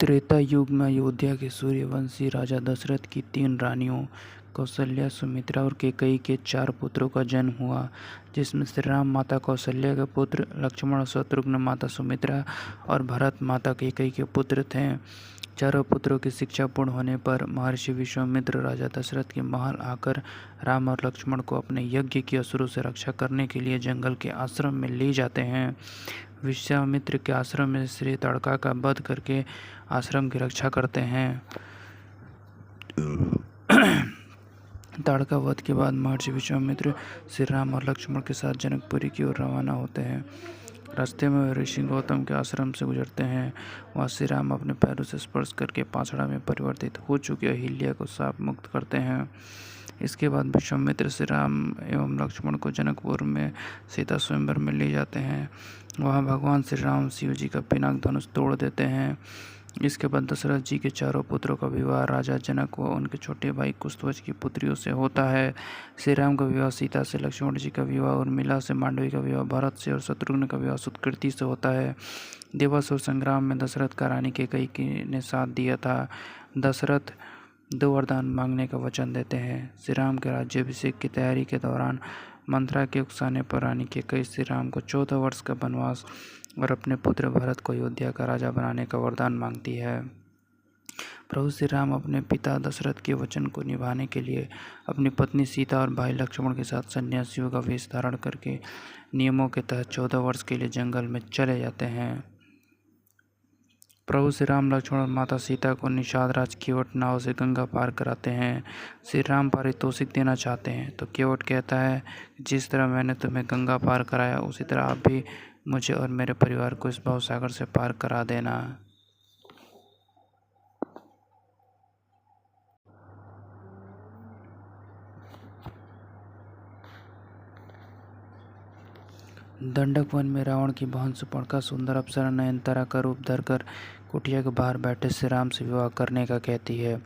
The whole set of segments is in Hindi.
त्रेता युग में अयोध्या के सूर्यवंशी राजा दशरथ की 3 रानियों कौसल्या, सुमित्रा और कैकेयी के 4 पुत्रों का जन्म हुआ, जिसमें श्री राम माता कौसल्या के पुत्र, लक्ष्मण और शत्रुघ्न माता सुमित्रा और भरत माता कैकेयी के पुत्र थे। चारों पुत्रों की शिक्षा पूर्ण होने पर महर्षि विश्वामित्र राजा दशरथ के महल आकर राम और लक्ष्मण को अपने यज्ञ की असुरों से रक्षा करने के लिए जंगल के आश्रम में ले जाते हैं। विश्वामित्र के आश्रम में श्री ताड़का का वध करके आश्रम की रक्षा करते हैं। ताड़का वध के बाद महर्षि विश्वामित्र श्री राम और लक्ष्मण के साथ जनकपुरी की ओर रवाना होते हैं। रास्ते में वे ऋषि गौतम के आश्रम से गुजरते हैं। वहाँ श्री राम अपने पैरों से स्पर्श करके पाछड़ा में परिवर्तित हो चुकी अहिल्या को शाप मुक्त करते हैं। इसके बाद विश्वामित्र श्री राम एवं लक्ष्मण को जनकपुर में सीता स्वयंवर में ले जाते हैं। वहाँ भगवान श्री राम शिव जी का पिनाक धनुष तोड़ देते हैं। इसके बाद दशरथ जी के चारों पुत्रों का विवाह राजा जनक व उनके छोटे भाई कुशध्वज की पुत्रियों से होता है। श्री राम का विवाह सीता से, लक्ष्मण जी का विवाह उर्मिला से, मांडवी का विवाह भरत से और शत्रुघ्न का विवाह सुकृति से होता है। देवासुर संग्राम में दशरथ का रानी कैकेयी ने साथ दिया था। दशरथ 2 वरदान मांगने का वचन देते हैं। श्री राम के राज्याभिषेक की तैयारी के दौरान मंत्रा के उकसाने पर रानी कैकेयी श्री राम को 14 वर्ष का वनवास और अपने पुत्र भरत को अयोध्या का राजा बनाने का वरदान मांगती है। प्रभु श्री राम अपने पिता दशरथ के वचन को निभाने के लिए अपनी पत्नी सीता और भाई लक्ष्मण के साथ सन्यासियों का वेश धारण करके नियमों के तहत 14 वर्ष के लिए जंगल में चले जाते हैं। प्रभु श्री राम लक्ष्मण और माता सीता को निषाद राज केवट नाव से गंगा पार कराते हैं। श्री राम पारितोषिक देना चाहते हैं तो केवट कहता है, जिस तरह मैंने तुम्हें गंगा पार कराया उसी तरह आप भी मुझे और मेरे परिवार को इस भवसागर से पार करा देना। दंडक वन में रावण की बहन सुपर्णखा सुंदर अप्सरा नयनतारा का रूप धरकर कुटिया के बाहर बैठे श्री राम से विवाह करने का कहती है।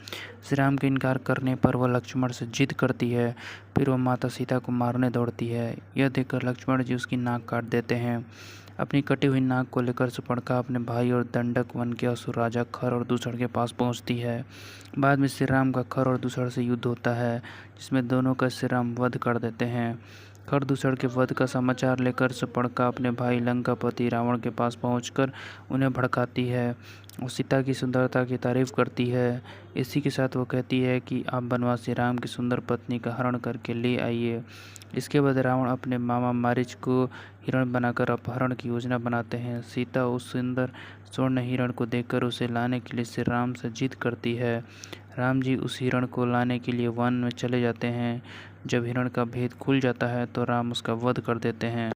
श्री राम के इनकार करने पर वह लक्ष्मण से जिद करती है। फिर वह माता सीता को मारने दौड़ती है। यह देखकर लक्ष्मण जी उसकी नाक काट देते हैं। अपनी कटी हुई नाक को लेकर सुपर्णखा अपने भाई और दंडक वन के असुर राजा खर और दूसर के पास पहुंचती है। बाद में श्री राम का खर और दूसर से युद्ध होता है, जिसमें दोनों का श्री राम वध कर देते हैं। खर दूसर के वध का समाचार लेकर सुपर्णखा अपने भाई लंकापति रावण के पास पहुंचकर उन्हें भड़काती है और सीता की सुंदरता की तारीफ करती है। इसी के साथ वो कहती है कि आप वनवासी राम की सुंदर पत्नी का हरण करके ले आइए। इसके बाद रावण अपने मामा मारीच को हिरण बनाकर अपहरण की योजना बनाते हैं। सीता उस सुंदर स्वर्ण हिरण को देखकर उसे लाने के लिए श्री राम से जिद करती है। राम जी उस हिरण को लाने के लिए वन में चले जाते हैं। जब हिरण का भेद खुल जाता है तो राम उसका वध कर देते हैं।